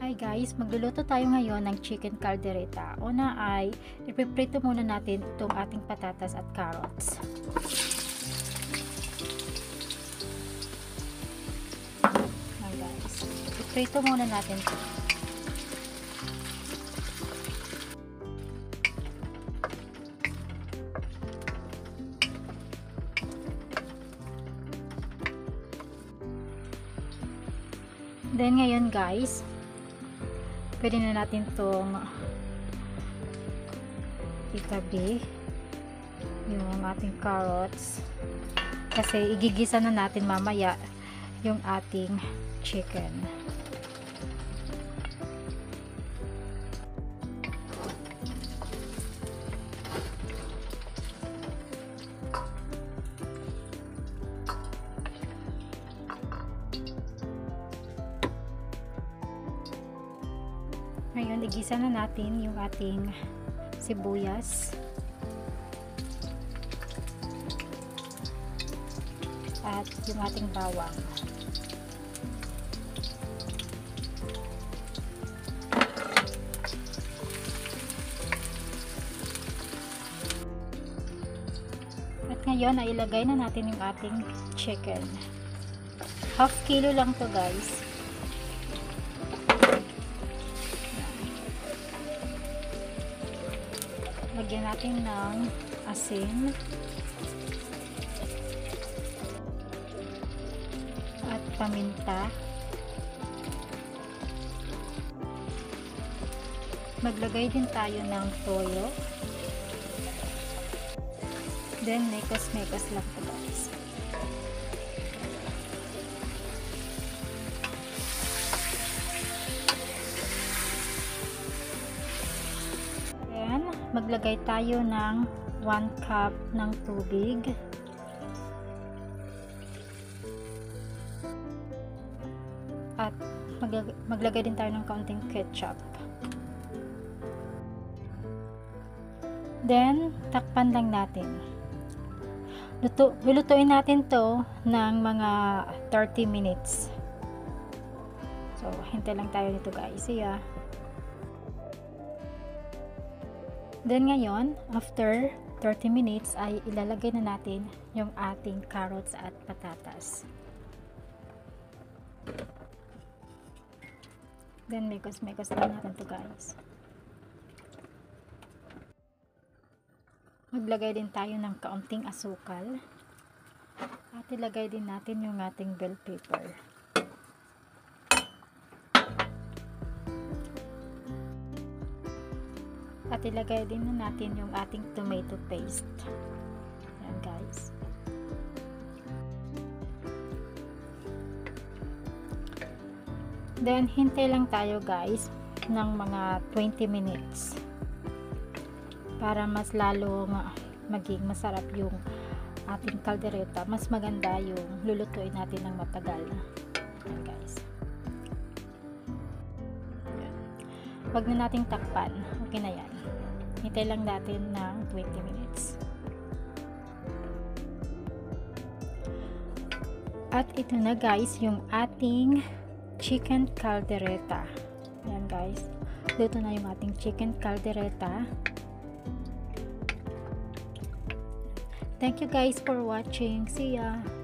Hi guys, magluluto tayo ngayon ng chicken caldereta. Una ay ipiprito muna natin itong ating patatas at carrots. Hi guys, iprito muna natin ito. Then ngayon guys, pwede na natin itong itabi yung ating carrots kasi igigisa na natin mamaya yung ating chicken. Ngayon, igisa na natin yung ating sibuyas at yung ating bawang. At ngayon, ay ilagay na natin yung ating chicken. Half kilo lang to guys. Lagyan natin ng asin at paminta. Maglagay din tayo ng toyo. Then mekos-mekos lang po guys. Maglagay tayo ng 1 cup ng tubig at maglagay din tayo ng kaunting ketchup. Then takpan lang natin. Lulutuin natin to ng mga 30 minutes. So hintay lang tayo nito guys. See ya. Then ngayon, after 30 minutes ay ilalagay na natin yung ating carrots at patatas. Then mekos-mekos lang natin to guys. Maglagay din tayo ng kaunting asukal. At ilagay din natin yung ating bell pepper. At ilagay din na natin yung ating tomato paste. Yan guys. Then hintay lang tayo guys ng mga 20 minutes para mas lalong maging masarap yung ating caldereta. Mas maganda yung lulutuin natin ng matagal. Yan guys. Wag na nating takpan. Okay na yan. Hintay lang natin ng 20 minutes. At ito na guys yung ating chicken caldereta. Yan guys. Dito na yung ating chicken caldereta. Thank you guys for watching. See ya!